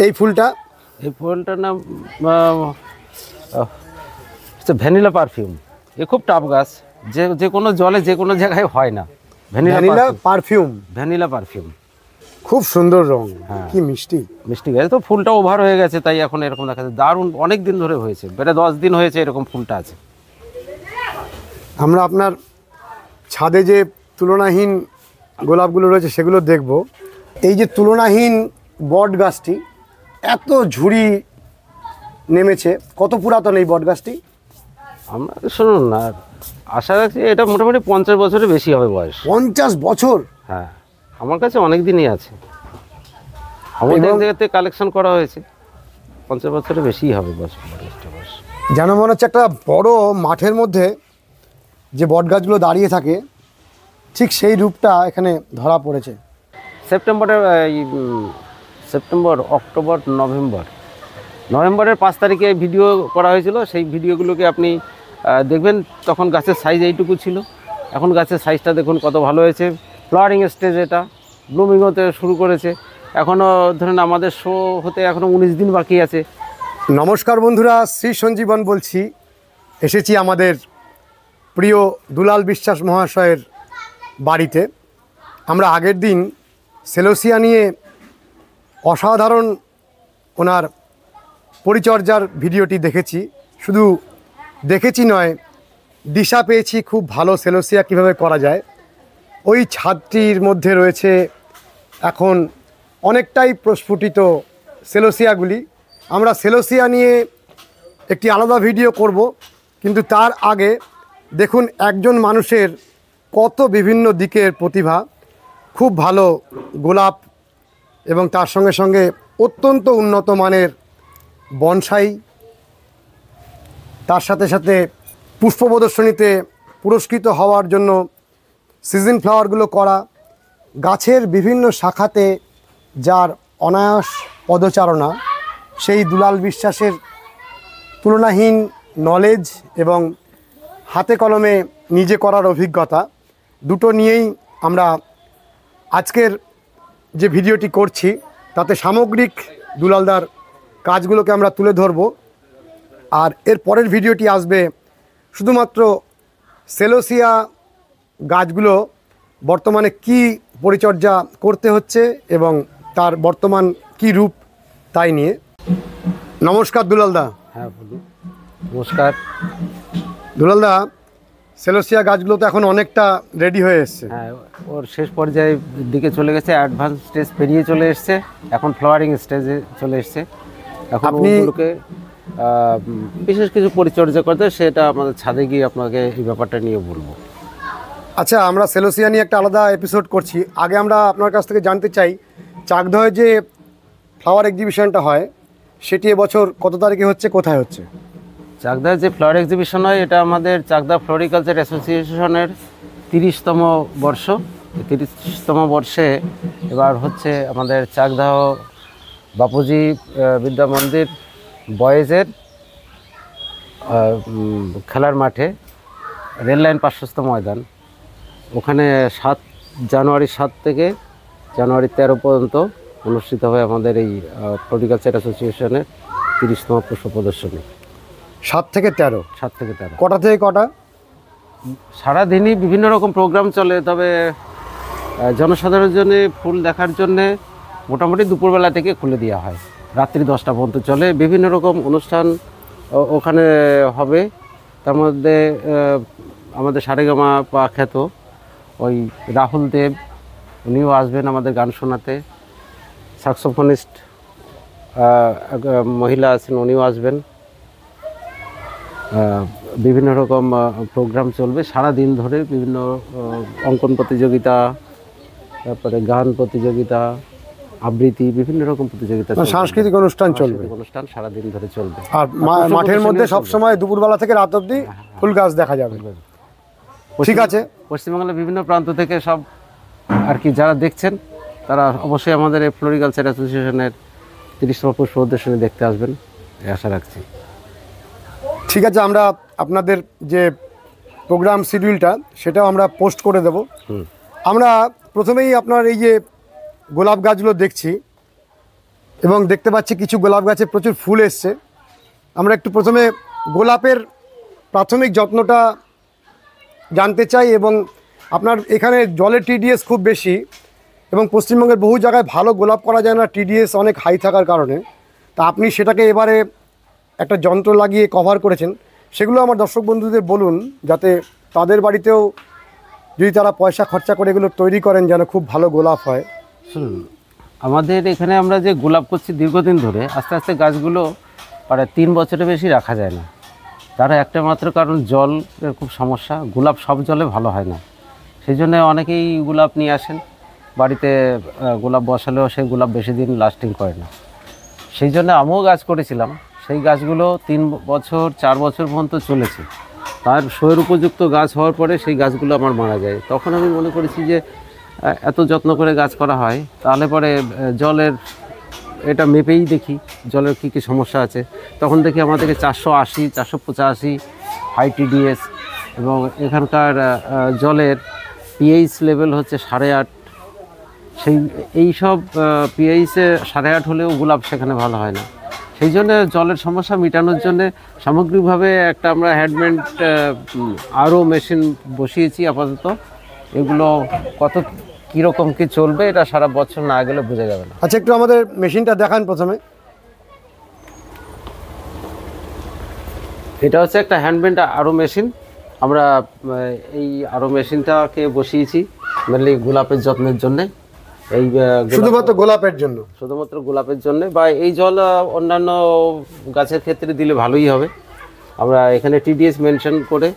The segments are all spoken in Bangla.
এই ফুলটার নাম ভ্যানিলা পারফিউম। এ খুব টাফ গাছ, যে কোনো জলে যে কোনো জায়গায় হয় না। ভ্যানিলা পারফিউম খুব সুন্দর রং। হ্যাঁ, কি মিষ্টি গাছ। তো ফুলটা ওভার হয়ে গেছে, তাই এখন এরকম দেখা যাচ্ছে। দারুণ, অনেক দিন ধরে হয়েছে, প্রায় 10 দিন হয়েছে এরকম ফুলটা আছে। আমরা আপনার ছাদে যে তুলনাহীন গোলাপগুলো রয়েছে সেগুলো দেখব। এই যে তুলনাহীন বট গাছটি, এত ঝুড়ি নেমেছে, কত পুরাতন এই বট গাছটি? আমরা শুনুন না, আশা রাখছি এটা মোটামুটি 50 বছরের বেশি হবে বয়স। 50 বছর? হ্যাঁ, আমার কাছে অনেক দিনই আছে, আমাদের জায়গাতে কালেকশন করা হয়েছে। 50 বছরের বেশিই হবে বয়স। যেন মনে হচ্ছে একটা বড় মাঠের মধ্যে যে বট গাছগুলো দাঁড়িয়ে থাকে, ঠিক সেই রূপটা এখানে ধরা পড়েছে। সেপ্টেম্বর, অক্টোবর, নভেম্বরের 5 তারিখে ভিডিও করা হয়েছিল। সেই ভিডিওগুলোকে আপনি দেখবেন, তখন গাছের সাইজ এইটুকু ছিল। এখন গাছের সাইজটা দেখুন কত ভালো হয়েছে। ফ্লাওয়ারিং স্টেজ, এটা ব্লুমিং হতে শুরু করেছে। এখনও ধরেন আমাদের শো হতে এখনও 19 দিন বাকি আছে। নমস্কার বন্ধুরা, শ্রী সঞ্জীবন বলছি। এসেছি আমাদের প্রিয় দুলাল বিশ্বাস মহাশয়ের বাড়িতে। আমরা আগের দিন সেলোসিয়া নিয়ে অসাধারণ ওনার পরিচর্যার ভিডিওটি দেখেছি। শুধু দেখেছি নয়, দিশা পেয়েছি খুব ভালো সেলোসিয়া কীভাবে করা যায়। ওই ছাদটির মধ্যে রয়েছে এখন অনেকটাই প্রস্ফুটিত সেলোসিয়াগুলি। আমরা সেলোসিয়া নিয়ে একটি আলাদা ভিডিও করব, কিন্তু তার আগে দেখুন একজন মানুষের কত বিভিন্ন দিকের প্রতিভা। খুব ভালো গোলাপ এবং তার সঙ্গে সঙ্গে অত্যন্ত উন্নত মানের বনসাই, তার সাথে সাথে পুষ্প প্রদর্শনীতে পুরস্কৃত হওয়ার জন্য সিজন ফ্লাওয়ারগুলো করা, গাছের বিভিন্ন শাখাতে যার অনায়াস পদচারণা, সেই দুলাল বিশ্বাসের তুলনাহীন নলেজ এবং হাতে কলমে নিজে করার অভিজ্ঞতা, দুটো নিয়েই আমরা আজকের যে ভিডিওটি করছি তাতে সামগ্রিক দুলালদার কাজগুলোকে আমরা তুলে ধরব। আর এর পরের ভিডিওটি আসবে শুধুমাত্র সেলোসিয়া গাছগুলো বর্তমানে কি পরিচর্যা করতে হচ্ছে এবং তার বর্তমান কি রূপ তাই নিয়ে। নমস্কার দুলালদা। হ্যাঁ বলুন। নমস্কার দুলালদা, সেলোসিয়া গাছগুলো তো এখন অনেকটা রেডি হয়ে এসছে। হ্যাঁ, ওর শেষ পর্যায়ের দিকে চলে গেছে, অ্যাডভান্স স্টেজ পেরিয়ে চলে এসছে, এখন ফ্লাওয়ারিং স্টেজে চলে এসছে। এখন ওগুলোকে বিশেষ কিছু পরিচর্যা করতে, সেটা আমাদের ছাদে গিয়ে আপনাকে এই ব্যাপারটা নিয়ে বলবো। আচ্ছা, আমরা সেলোসিয়া নিয়ে একটা আলাদা এপিসোড করছি। আগে আমরা আপনার কাছ থেকে জানতে চাই, চাকদহে যে ফ্লাওয়ার এক্সিবিশনটা হয় সেটি এবছর কত তারিখে হচ্ছে, কোথায় হচ্ছে? চাকদার যে ফ্লাওয়ার এক্সিবিশন হয়, এটা আমাদের চাকদা ফ্লোরিকালচার অ্যাসোসিয়েশনের 30তম বর্ষ। 30তম বর্ষে এবার হচ্ছে আমাদের চাকদাহ বাপুজি বিদ্যা মন্দির বয়েজের খেলার মাঠে, রেল লাইন পার্শ্বস্থ ময়দান, ওখানে জানুয়ারি 7 থেকে জানুয়ারি 13 পর্যন্ত অনুষ্ঠিত হয় আমাদের এই ফ্লোরিকালচার অ্যাসোসিয়েশনের 30তম পুষ্প প্রদর্শনী। 7 থেকে 13? 7 থেকে 13। কটা থেকে কটা? সারাদিনই বিভিন্ন রকম প্রোগ্রাম চলে, তবে জনসাধারণের জন্য ফুল দেখার জন্যে মোটামুটি দুপুরবেলা থেকে খুলে দেওয়া হয়, রাত্রি 10টা পর্যন্ত চলে। বিভিন্ন রকম অনুষ্ঠান ওখানে হবে। তার মধ্যে আমাদের সারেগামা পা খ্যাত ওই রাহুল দেব, উনিও আসবেন আমাদের গান শোনাতে। স্যাক্সোফোনিস্ট মহিলা আছেন, উনিও আসবেন। বিভিন্ন রকম প্রোগ্রাম চলবে সারা দিন ধরে, বিভিন্ন অঙ্কন প্রতিযোগিতা, তারপরে গান প্রতিযোগিতা, আবৃত্তি, বিভিন্ন রকম প্রতিযোগিতা, সাংস্কৃতিক অনুষ্ঠান চলবে। অনুষ্ঠান সারা দিন ধরে চলবে। আর মাঠের মধ্যে সবসময় দুপুরবেলা থেকে রাত অবধি ফুল গাছ দেখা যাবে। ঠিক আছে। পশ্চিমবাংলার বিভিন্ন প্রান্ত থেকে সব আর কি যারা দেখছেন, তারা অবশ্যই আমাদের এই ফ্লোরিকালচার অ্যাসোসিয়েশনের 30তম পুষ্প প্রদর্শনী দেখতে আসবেন, আশা রাখছি। ঠিক আছে, আমরা আপনাদের যে প্রোগ্রাম শিডিউলটা সেটাও আমরা পোস্ট করে দেব। আমরা প্রথমেই আপনার এই যে গোলাপ গাছগুলো দেখছি, এবং দেখতে পাচ্ছি কিছু গোলাপ গাছে প্রচুর ফুল এসছে। আমরা একটু প্রথমে গোলাপের প্রাথমিক যত্নটা জানতে চাই, এবং আপনার এখানে জলের টিডিএস খুব বেশি এবং পশ্চিমবঙ্গের বহু জায়গায় ভালো গোলাপ করা যায় না টিডিএস অনেক হাই থাকার কারণে। তা আপনি সেটাকে এবারে একটা যন্ত্র লাগিয়ে কভার করেছেন, সেগুলো আমার দর্শক বন্ধুদের বলুন, যাতে তাদের বাড়িতেও যদি তারা পয়সা খরচা করে এগুলো তৈরি করেন যেন খুব ভালো গোলাপ হয়। শুনুন, আমাদের এখানে আমরা যে গোলাপ করছি দীর্ঘদিন ধরে, আস্তে আস্তে গাছগুলো প্রায় 3 বছরের বেশি রাখা যায় না। তার একটা মাত্র কারণ জলের খুব সমস্যা, গোলাপ সব জলে ভালো হয় না। সেই জন্য অনেকেই গোলাপ নিয়ে আসেন বাড়িতে, গোলাপ বসালেও সেই গোলাপ বেশি দিন লাস্টিং করে না। সেই জন্য আমিও গাছ করেছিলাম, সেই গাছগুলো 3 বছর 4 বছর পর্যন্ত চলেছে। তার শোয়ের উপযুক্ত গাছ হওয়ার পরে সেই গাছগুলো আমার মারা যায়। তখন আমি মনে করেছি যে এত যত্ন করে গাছ করা হয়, তাহলে পরে জলের এটা মেপেই দেখি জলের কী কী সমস্যা আছে। তখন দেখি আমাদেরকে 480 485 হাই টিডিএস, এবং এখানকার জলের পিএইচ লেভেল হচ্ছে 8.5। এই সব পিএইচে 8.5 হলেও গোলাপ সেখানে ভালো হয় না। সেই জন্য জলের সমস্যা মেটানোর জন্য সামগ্রিকভাবে একটা আমরা হ্যান্ডমেড আরও মেশিন বসিয়েছি আপাতত। এগুলো কত কীরকম কী চলবে এটা সারা বছর না গেলে বোঝা যাবে না। আচ্ছা, একটু আমাদের মেশিনটা দেখান প্রথমে। এটা হচ্ছে একটা হ্যান্ডমেড আরও মেশিন। আমরা এই আরও মেশিনটাকে বসিয়েছি মেনলি গোলাপের যত্নের জন্যে। এই শুধুমাত্র গোলাপের জন্য? শুধুমাত্র গোলাপের জন্য, বা এই জল অন্যান্য গাছের ক্ষেত্রে দিলে ভালোই হবে। আমরা এখানে টিডিএস মেনশন করে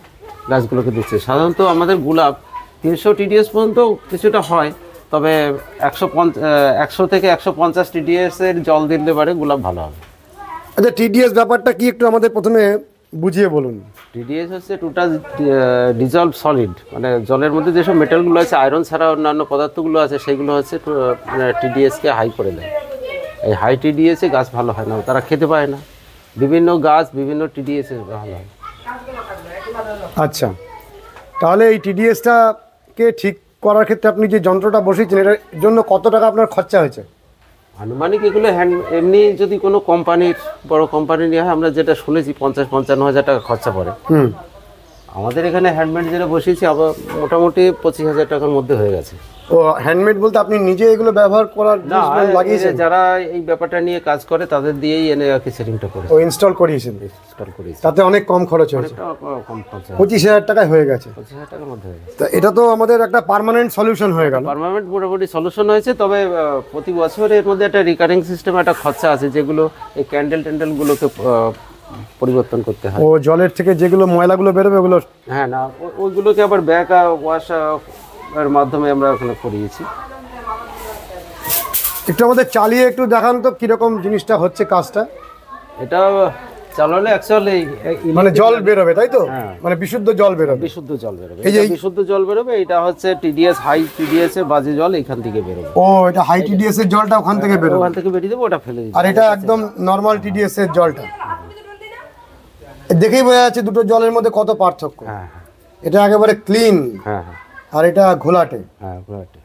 গাছগুলোকে দিচ্ছি। সাধারণত আমাদের গোলাপ 300 টিডিএস পর্যন্ত কিছুটা হয়, তবে 100 থেকে 150 টিডিএসের জল দিলে পারে গোলাপ ভালো হবে। আচ্ছা, টিডিএস ব্যাপারটা কি একটু আমাদের প্রথমে বুঝিয়ে বলুন। টিডিএস হচ্ছে টোটাল ডিজলভ সলিড, মানে জলের মধ্যে যেসব মেটালগুলো আছে, আয়রন ছাড়া অন্যান্য পদার্থগুলো আছে, সেগুলো হচ্ছে টিডিএসকে হাই করে দেয়। এই হাই টিডিএসে গাছ ভালো হয় না, তারা খেতে পায় না। বিভিন্ন গাছ বিভিন্ন টিডিএসে ভালো হয়। আচ্ছা, তাহলে এই টিডিএসটাকে ঠিক করার ক্ষেত্রে আপনি যে যন্ত্রটা বসিয়েছেন, এটার জন্য কত টাকা আপনার খরচা হয়েছে? আনুমানিক এগুলো এমনি যদি কোনো কোম্পানির, বড় কোম্পানি নিয়ে হয়, আমরা যেটা শুনেছি 50-55 হাজার টাকা খরচা পড়ে। আমাদের এখানে হ্যান্ডমেড যেটা বসিয়েছি আবার মোটামুটি 25,000 টাকার মধ্যে হয়ে গেছে। ও, হ্যান্ডমেড বলতে আপনি নিজে এগুলো ব্যবহার করার লাগিয়েছেন? যারা এই ব্যাপারটা নিয়ে কাজ করে তাদের দিয়েই এনে আর কি সেটিংটা করে ও ইনস্টল করিয়েছেন? ইনস্টল করেছি, তাতে অনেক কম খরচ হয়েছে। কম খরচ, 25,000 টাকায় হয়ে গেছে। 25,000 টাকার মধ্যে হয়ে গেছে। তা এটা তো আমাদের একটা পার্মানেন্ট সলিউশন হয়ে গেল। পার্মানেন্ট মোটামুটি সলিউশন হয়েছে, তবে প্রতি বছর এর মধ্যে একটা রিকারিং সিস্টেম একটা খরচা আছে, যেগুলো এই ক্যান্ডেলগুলোকে পরিবর্তন করতে হয়। ও, জলের থেকে যেগুলো ময়লাগুলো বেরোবে ওগুলো? হ্যাঁ, না, ওইগুলোকে আবার ব্যাক ওয়াশ এর মাধ্যমে আমরা ওখানে করিয়েছি। একটু আমাদের চালিয়ে একটু দেখান তো কিরকম জিনিসটা হচ্ছে কাজটা। এটা চালালে অ্যাকচুয়ালি মানে জল বেরোবে, তাই তো? মানে বিশুদ্ধ জল বেরোবে? বিশুদ্ধ জল বেরোবে, এই যে বিশুদ্ধ জল বেরোবে। এটা হচ্ছে টিডিএস, হাই টিডিএস এর বাজে জল এখান থেকে বেরোবে। ও, এটা হাই টিডিএস এর জলটা ওখান থেকে বেরোবে? ওখান থেকে বেরিয়ে দেবো, ওটা ফেলে দিই। আর এটা একদম নরমাল টিডিএস এর জলটা? দেখেই বোঝা যাচ্ছে দুটো জলের মধ্যে কত পার্থক্য। হ্যাঁ, এটা একেবারে ক্লিন। হ্যাঁ, আর এটা ঘোলাটে। হ্যাঁ, ঘোলাটে।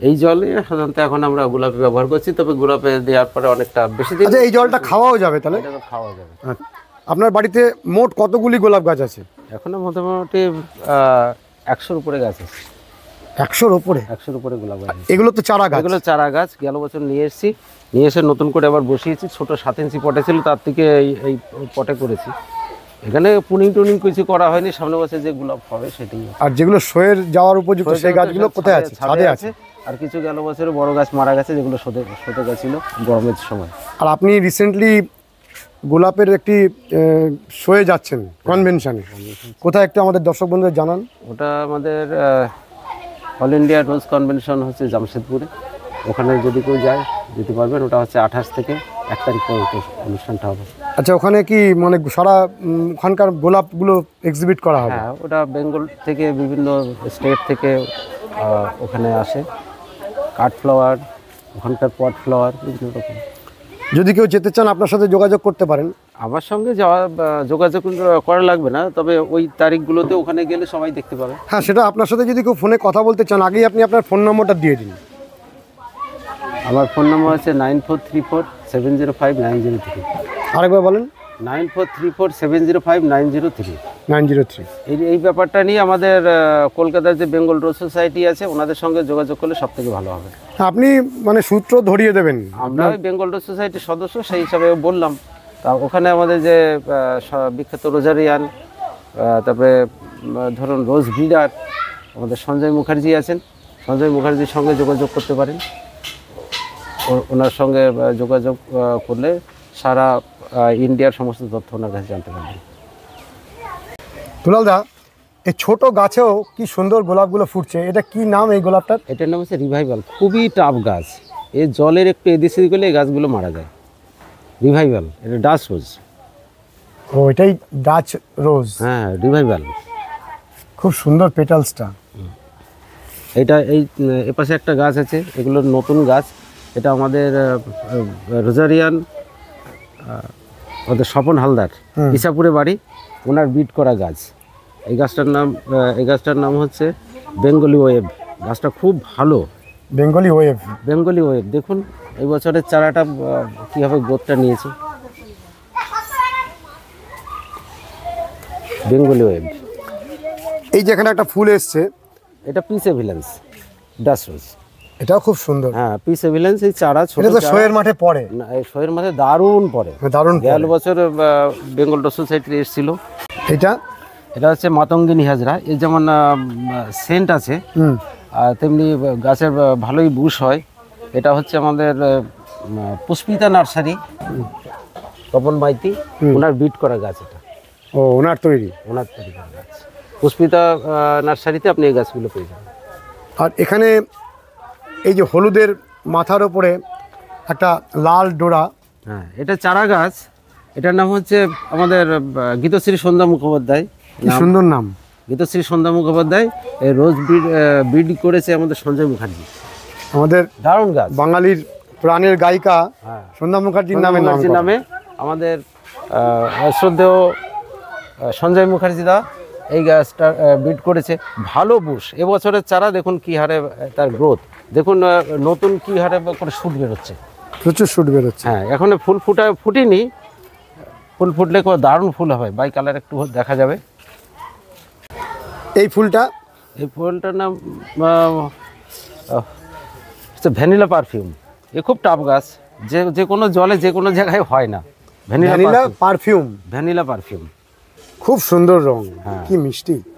এই জলে সাধারণত এখন আমরা গোলাপে ব্যবহার করছি, তবে গোলাপে দেওয়ার পরে অনেকটা বেশি দিন। আচ্ছা, এই জলটা খাওয়াও যাবে তাহলে? এটা খাওয়া যাবে। আপনার বাড়িতে মোট কতগুলি গোলাপ গাছ আছে? এখনো মোটামুটি 100-র উপরে গাছ আছে। 100-র উপরে? 100-র উপরে গোলাপ গাছ। এগুলো তো চারা গাছ? এগুলো চারা গাছ, গেল বছর নিয়ে এসে নতুন করে আবার বসিয়েছি। ছোট 7 ইঞ্চি পটে ছিল, তার থেকে এই পটে করেছি। এখানে পুনিং কিছু করা হয়নি, সামনে বছর যে গোলাপ হবে সেটাই। আর যেগুলো শোয়ের যাওয়ার উপযুক্ত সেই গাছগুলো কোথায় আছে? ছাদে আছে? আর কিছু গেল বছরে বড় গাছ মারা গেছে, যেগুলো সতে গেছিল গরমের সময়। আর আপনি রিসেন্টলি গোলাপের একটি শোয়ে যাচ্ছেন কনভেনশনে, কোথায় একটু আমাদের দর্শক বন্ধুদের জানান। ওটা আমাদের অল ইন্ডিয়া রোজ কনভেনশন হচ্ছে জামশেদপুরে। ওখানে যদি কেউ যায় যেতে পারবেন। ওটা হচ্ছে 28 থেকে 1 তারিখ পর্যন্ত অনুষ্ঠানটা হবে। আচ্ছা, ওখানে কি মানে সারা ওখানকার গোলাপগুলো এক্সিবিট করা হবে? হ্যাঁ, ওটা বেঙ্গল থেকে বিভিন্ন স্টেট থেকে ওখানে আসে। কাঠ ফ্লাওয়ার, ওখানকার পট ফ্লাওয়ার, বিভিন্ন রকম। যদি কেউ যেতে চান আপনার সাথে যোগাযোগ করতে পারেন। আমার সঙ্গে যোগাযোগ করা লাগবে না, তবে ওই তারিখগুলোতে ওখানে গেলে সবাই দেখতে পাবে। হ্যাঁ, সেটা আপনার সাথে যদি কেউ ফোনে কথা বলতে চান, আগেই আপনি আপনার ফোন নম্বরটা দিয়ে দিন। আমার ফোন নাম্বার হচ্ছে 9434705903। আরেকবার বলেন। 9434705903। 903। এই ব্যাপারটা নিয়ে আমাদের কলকাতার যে বেঙ্গল রোড সোসাইটি আছে ওনাদের সঙ্গে যোগাযোগ করলে সব থেকে ভালো হবে। আপনি মানে সূত্র ধরিয়ে দেবেন। আমরা ওই বেঙ্গল রোড সোসাইটির সদস্য, সেই হিসাবে বললাম। তা ওখানে আমাদের যে বিখ্যাত রোজারিয়ান, তারপরে ধরুন রোজ ব্রিডার আমাদের সঞ্জয় মুখার্জি আছেন, সঞ্জয় মুখার্জির সঙ্গে যোগাযোগ করতে পারেন। ওনার সঙ্গে যোগাযোগ করলে সারা ইন্ডিয়ার সমস্ত তথ্য ওনার কাছে জানতে পারবেন। দুলালদা, এই ছোট গাছেও কি সুন্দর গোলাপগুলো ফুটছে, এটা কি নাম এই গোলাপটার? এটার নাম হচ্ছে রিভাইভাল। খুবই টাফ গাছ, এই জলের একটু এদিক সেদিক করলে এই গাছগুলো মারা যায়। রিভাইভাল, এটা ডাচ রোজ। ও, এটাই ডাচ রোজ। হ্যাঁ, রিভাইভাল। খুব সুন্দর পেটালসটা। এটা এপাশে একটা গাছ আছে, এগুলোর নতুন গাছ। এটা আমাদের রোজারিয়ান ওদের স্বপন হালদার, ইসাপুরে বাড়ি, ওনার বিট করা গাছ। এই গাছটার নাম হচ্ছে বেঙ্গলি ওয়েভ। গাছটা খুব ভালো। Bengali wave. বেঙ্গলি ওয়েভ, দেখুন এই বছরের চারাটা কীভাবে গ্রোথটা নিয়েছে। Bengali wave. এই যে এখানে একটা ফুল এসছে, এটা পিস এভিলেন্স ডাচ রোজ। এটাও খুব সুন্দর। হ্যাঁ, পিস এভিলেন্স। এই চারা ছোট, এটা তো শোয়ের মাঠে পড়ে। না, এই শোয়ের মাঠে দারুণ পড়ে, দারুণ। গেল বছর বেঙ্গল রোড সোসাইটি এসেছিল। এটা হচ্ছে মাতঙ্গিনী হাজরা। এর যেমন সেন্ট আছে, আর তেমনি গাছের ভালোই বুশ হয়। এটা হচ্ছে আমাদের পুষ্পিতা নার্সারি, তপন মাইতি, ওনার বিট করা গাছ। এটা ও, ওনার তৈরি করা গাছ। পুষ্পিতা নার্সারিতে আপনি এই গাছগুলো পেয়ে যাবেন। আর এখানে এই যে হলুদের মাথার ওপরে একটা লাল ডোরা। হ্যাঁ, এটা চারা গাছ। এটার নাম হচ্ছে আমাদের গীতশ্রী সন্ধ্যা মুখোপাধ্যায়। কি সুন্দর নাম, গীতশ্রী সন্ধ্যা মুখোপাধ্যায়। এই রোজ ব্রিড করেছে আমাদের সঞ্জয় মুখার্জি। আমাদের দারুণ গাছ, বাঙালির প্রাণের গায়িকা সন্ধ্যা মুখার্জির নামে আমাদের শ্রদ্ধেয় সঞ্জয় মুখার্জি দা এই গাছটা ব্রিড করেছে। ভালো বুশ। এবছরের চারা দেখুন কি হারে তার গ্রোথ, দেখুন নতুন কি হারে করে শুট বেরোচ্ছে, প্রচুর শুট বেরোচ্ছে। হ্যাঁ, এখন ফুল ফুটিনি, ফুল ফুটলে খুব দারুণ ফুল হবে। বাই কালার একটু দেখা যাবে। এই ফুলটার নাম হচ্ছে ভ্যানিলা পারফিউম। এ খুব টাফ গাছ, যে কোনো জলে যে কোনো জায়গায় হয় না। ভ্যানিলা পারফিউম খুব সুন্দর রং। হ্যাঁ, কি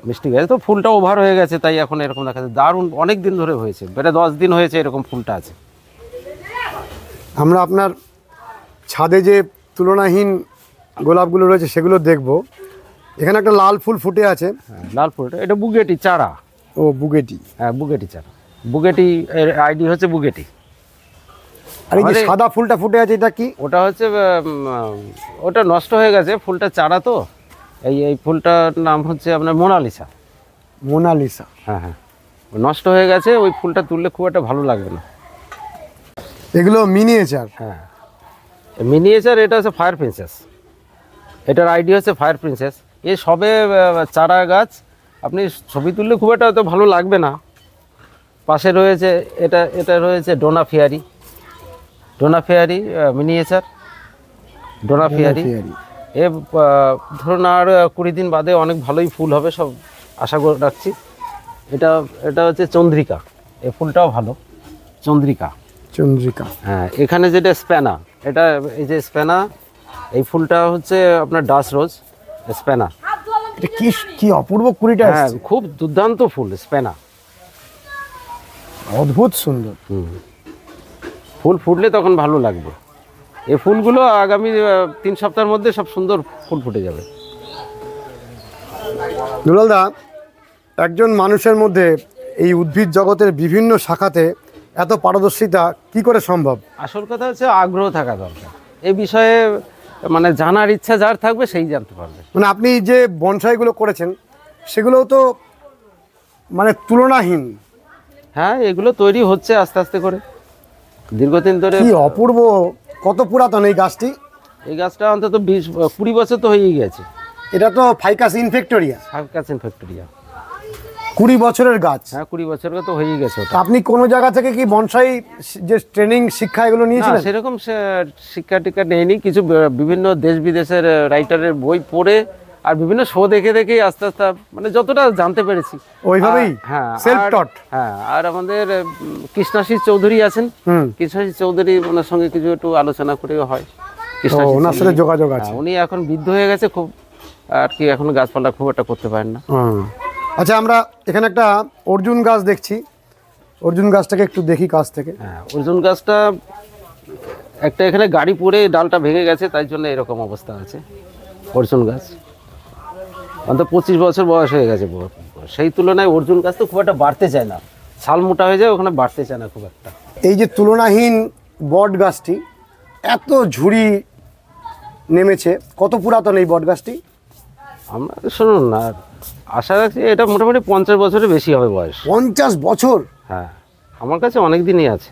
মিষ্টি গাছ। তো ফুলটা ওভার হয়ে গেছে, তাই এখন এরকম দেখা যাচ্ছে। দারুণ, অনেক দিন ধরে হয়েছে, বেড়ে 10 দিন হয়েছে এরকম ফুলটা আছে। আমরা আপনার ছাদে যে তুলনাহীন গোলাপগুলো রয়েছে সেগুলো দেখব। এখানে একটা লাল ফুল ফুটে আছে। লাল ফুলটা, এটা বুগেটি চারা। ও, বুগেটি। হ্যাঁ, বুগেটি চারা। বুগেটি এর আইডি হচ্ছে বুগেটি। আর এই যে সাদা ফুলটা ফুটে আছে, এটা কি? ওটা হচ্ছে ওটা নষ্ট হয়ে গেছে, ফুলটা চারা তো। এই ফুলটার নাম হচ্ছে আপনার মোনালিসা। হ্যাঁ, নষ্ট হয়ে গেছে। ওই ফুলটা তুললে খুব একটা ভালো লাগবে না। এগুলো মিনিয়েচার। হ্যাঁ, মিনিয়েচার। এটা হচ্ছে ফায়ার প্রিন্সেস। এটার আইডি হচ্ছে ফায়ার প্রিন্সেস। এ সবে চারা গাছ, আপনি ছবি তুললে খুব একটা তো ভালো লাগবে না। পাশে রয়েছে এটা রয়েছে Donna fairy miniature. Donna fairy এ ধরুন আর 20 দিন বাদে অনেক ভালোই ফুল হবে, সব আশা করে রাখছি। এটা হচ্ছে চন্দ্রিকা। এই ফুলটাও ভালো, চন্দ্রিকা। হ্যাঁ, এখানে যেটা স্প্যানা, এই যে স্প্যানা, এই ফুলটা হচ্ছে আপনার ডাচ রোজ স্প্যানা। এটা কি অপূর্ব কুড়িটা। হ্যাঁ, খুব দুর্দান্ত ফুল স্প্যানা, অদ্ভুত সুন্দর। ফুল ফুটলে তখন ভালো লাগবে। এই ফুলগুলো আগামী 3 সপ্তাহের মধ্যে সব সুন্দর ফুল ফুটে যাবে। দুলালদা, একজন মানুষের মধ্যে এই উদ্ভিদ জগতের বিভিন্ন শাখাতে এত পারদর্শিতা কি করে সম্ভব? আসল কথা হচ্ছে আগ্রহ থাকা দরকার। এই বিষয়ে মানে জানার ইচ্ছা যার থাকবে সেই জানতে পারবে। মানে আপনি যে বনসাইগুলো করেছেন সেগুলোও তো মানে তুলনাহীন। হ্যাঁ, এগুলো তৈরি হচ্ছে আস্তে আস্তে করে, দীর্ঘদিন ধরে। কি অপূর্ব, কত পুরাতন এই গাছটি? এই গাছটা অন্তত 20-20 বছর তো হয়েই গেছে। এটা তো ফাইকাস ইনফেক্টোরিয়া। 20 বছরের গাছ। হ্যাঁ 20 বছরের তো হয়েই গেছে ওটা। তা আপনি কোনো জায়গা থেকে কি বনসাই যে ট্রেনিং শিক্ষা এগুলো না নিয়েছিলেন? সেরকম শিক্ষা টিক্ষা নেয়নি, কিছু বিভিন্ন দেশ বিদেশের রাইটারের বই পড়ে আর বিভিন্ন শো দেখে দেখেই আস্তে আস্তে মানে যতটা জানতে পেরেছি ওইভাবেই হ্যাঁ সেলফ টট। হ্যাঁ আর আমাদের কৃষ্ণাশিস চৌধুরী আছেন, কৃষ্ণাশিস চৌধুরী ওনার সঙ্গে কিছু একটু আলোচনা করেও হয়। কৃষ্ণাশিস ওনার সাথে যোগাযোগ আছে। উনি এখন বৃদ্ধ হয়ে গেছে খুব, আর কি এখন গাছপালা খুব একটা করতে পারেন না। আচ্ছা, আমরা এখানে একটা অর্জুন গাছ দেখছি, অর্জুন গাছটাকে একটু দেখি কাছ থেকে। হ্যাঁ অর্জুন গাছটা একটা এখানে গাড়ি পড়ে ডালটা ভেঙে গেছে, তাই জন্য এরকম অবস্থা আছে। অর্জুন গাছ অন্তত 25 বছর বয়স হয়ে গেছে, সেই তুলনায় অর্জুন গাছ তো খুব একটা বাড়তে চায় না, ছাল মোটা হয়ে যায়, ওখানে বাড়তে চায় না খুব একটা। এই যে তুলনাহীন বট গাছটি, এত ঝুড়ি নেমেছে, কত পুরাতন এই বট গাছটি? আমরা শুনুন না, আশা রাখছি এটা মোটামুটি 50 বছরের বেশি হবে বয়স। 50 বছর? হ্যাঁ আমার কাছে অনেক দিনই আছে,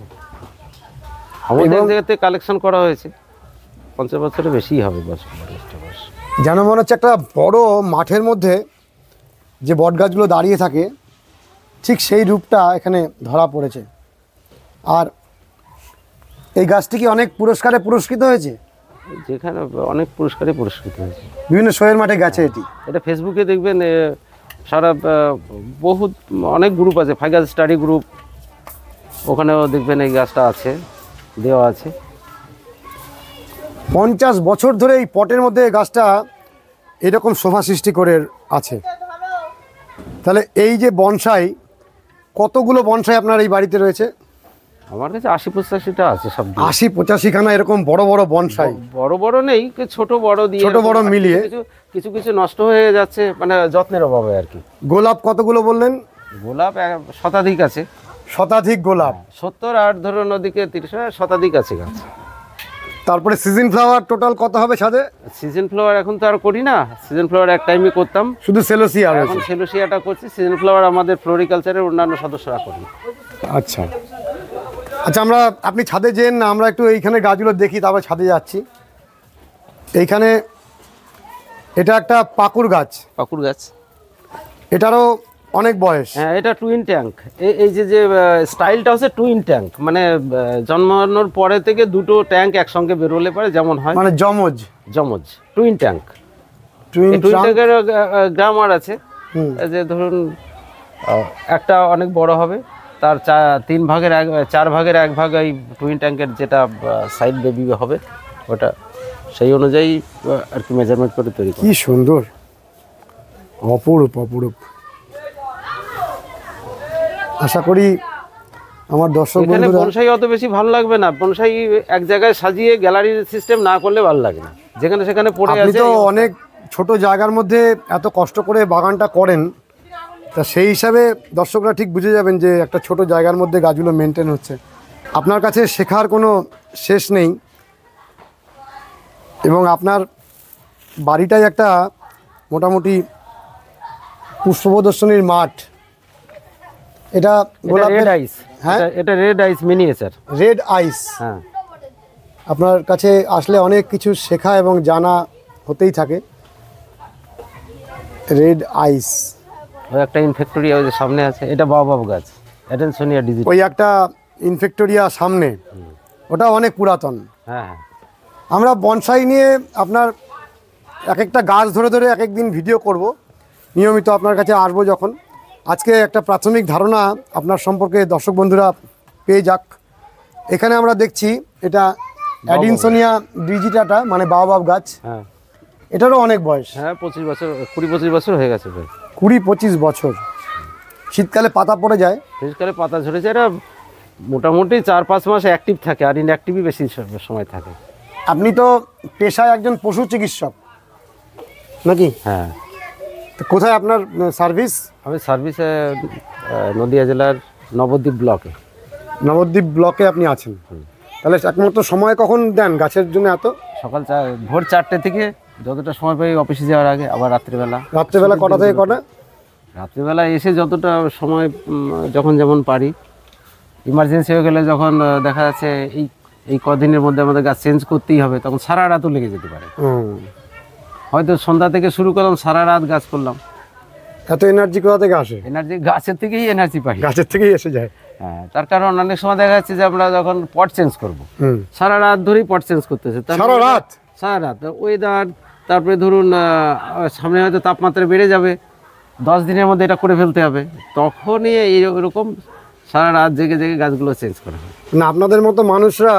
আমাদের জায়গাতে কালেকশন করা হয়েছে, 50 বছরের বেশিই হবে বয়স। যেন মনে হচ্ছে একটা বড় মাঠের মধ্যে যে বট গাছগুলো দাঁড়িয়ে থাকে, ঠিক সেই রূপটা এখানে ধরা পড়েছে। আর এই গাছটি কি অনেক পুরস্কারে পুরস্কৃত হয়েছে? যেখানে অনেক পুরস্কারে পুরস্কৃত হয়েছে, বিভিন্ন শোয়ের মাঠে গেছে এটি। এটা ফেসবুকে দেখবেন, সারা বহুত অনেক গ্রুপ আছে, ফাইগার স্টাডি গ্রুপ, ওখানেও দেখবেন এই গাছটা আছে, দেওয়া আছে। 50 বছর ধরে এই পটের মধ্যে গাছটা এরকম শোভা সৃষ্টি করে আছে। তাহলে এই যে বনসাই, কতগুলো বনসাই আপনার এই বাড়িতে রয়েছে? আমার কাছে 80-85টা আছে সব। 80-85 খানা এরকম বড় বড় বনসাই? বড় বড় নেই, ছোট বড় দিয়ে, ছোট বড় মিলিয়ে কিছু কিছু নষ্ট হয়ে যাচ্ছে, মানে যত্নের অভাবে আর কি। গোলাপ কতগুলো বললেন? গোলাপ শতাধিক আছে। শতাধিক গোলাপ? 70 আর ধরুন ওদিকে 30 শতাধিক আছে গাছ। তারপরে সিজন ফ্লাওয়ার টোটাল কত হবে ছাদে? সিজন ফ্লাওয়ার এখন তো আর করি না, সিজন ফ্লাওয়ার এক টাইমে করতাম, শুধু সেলোসিয়া এখন রয়েছে। সেলোসিয়াটা করছি, সিজন ফ্লাওয়ার আমাদের ফ্লোরিকালচারের অন্যান্য সদস্যরা করি। আচ্ছা আচ্ছা, আমরা আপনি ছাদে যেন না, আমরা একটু এইখানে গাছগুলো দেখি, তারপর ছাদে যাচ্ছি। এইখানে এটা একটা পাকুর গাছ। পাকুর গাছ, এটারও অনেক বয়স। হ্যাঁ এটা টুইন ট্যাঙ্ক। এই যে যে স্টাইলটা হচ্ছে টুইন ট্যাঙ্ক, মানে জন্মানোর পরে থেকে দুটো ট্যাঙ্ক একসঙ্গে বেরোলে পরে যেমন হয়, মানে জমজ জমজ টুইন ট্যাঙ্ক। টুইন ট্যাঙ্কের গ্রামার আছে, যে ধরুন একটা অনেক বড় হবে, তার 4 ভাগের 1 ভাগ এই টুইন ট্যাঙ্কের যেটা সাইড বেবি হবে, ওটা সেই অনুযায়ী আর কি মেজারমেন্ট করে তৈরি করা। কি সুন্দর, অপরূপ অপরূপ। আশা করি আমার দর্শক এখানে বন্ধুরা, বনসাই অত বেশি ভালো লাগবে না, বনসাই এক জায়গায় সাজিয়ে গ্যালারির সিস্টেম না করলে ভালো লাগে না, যেখানে সেখানে পড়ে আপনি আছে। তো অনেক ছোট জায়গার মধ্যে এত কষ্ট করে বাগানটা করেন, তা সেই হিসাবে দর্শকরা ঠিক বুঝে যাবেন যে একটা ছোট জায়গার মধ্যে গাছগুলো মেনটেন হচ্ছে। আপনার কাছে শেখার কোনো শেষ নেই, এবং আপনার বাড়িটাই একটা মোটামুটি পুষ্প প্রদর্শনীর মাঠ। এটা রেড আইস, হ্যাঁ এটা রেড আইস মিনিয়েচার। রেড আইস, হ্যাঁ আপনার কাছে আসলে অনেক কিছু শেখা এবং জানা হতেই থাকে। রেড আইস, ওই একটা ইনফেক্টোরিয়া ওই যে সামনে আছে, এটা বাওবাব গাছ, অ্যাটেনসোনিয়া ডিজিটাল। ওই একটা ইনফেক্টোরিয়া সামনে, ওটা অনেক পুরাতন। হ্যাঁ হ্যাঁ, আমরা বনসাই নিয়ে আপনার এক একটা গাছ ধরে ধরে এক একদিন ভিডিও করব, নিয়মিত আপনার কাছে আসবো যখন। আজকে একটা প্রাথমিক ধারণা আপনার সম্পর্কে দর্শক বন্ধুরা পেয়ে যাক। এখানে আমরা দেখছি এটা অ্যাডিনসোনিয়া ডিজিটাটা, মানে বাওবাব গাছ। হ্যাঁ এটারও অনেক বয়স। হ্যাঁ 25 বছর, 20-25 বছর হয়ে গেছে ভাই। 20-25 বছর। শীতকালে পাতা পড়ে যায়, শীতকালে পাতা ঝরেছে। এরা মোটামুটি 4-5 মাস অ্যাক্টিভ থাকে, আর ইনঅ্যাক্টিভই বেশি সময় থাকে। আপনি তো পেশায় একজন পশু চিকিৎসক নাকি? হ্যাঁ। তো কোথায় আপনার সার্ভিস? আমি সার্ভিসে নদিয়া জেলার নবদ্বীপ ব্লকে। নবদ্বীপ ব্লকে আপনি আছেন? তাহলে একমাত্র সময় কখন দেন গাছের জন্য? এত সকাল ভোর 4টে থেকে যতটা সময় পাই অফিসে যাওয়ার আগে, আবার রাত্রিবেলা। রাত্রেবেলা কটা থেকে কটা? রাত্রিবেলা এসে যতটা সময় যখন যেমন পারি। ইমার্জেন্সি হয়ে গেলে, যখন দেখা যাচ্ছে এই কদিনের মধ্যে আমাদের গাছ চেঞ্জ করতেই হবে, তখন সারা রাতও লেগে যেতে পারে। হয়তো সন্ধ্যা থেকে শুরু করলাম, সারা রাত গাছ করলাম, এত এনার্জি কোথা থেকে আসে? এনার্জি গাছের থেকেই এনার্জি পাই। গাছের থেকেই এসে যায়। হ্যাঁ, তার কারণ অনেক সময় দেখা যাচ্ছে যে আমরা যখন পট চেঞ্জ করব, সারা রাত ধরেই পট চেঞ্জ করতেছে। সারা রাত ওয়েদার, তারপরে ধরুন সামনে হয়তো তাপমাত্রা বেড়ে যাবে, 10 দিনের মধ্যে এটা করে ফেলতে হবে, তখনই এইরকম সারা রাত জেগে জেগে গাছগুলো চেঞ্জ করা হয়। না, আপনাদের মতো মানুষরা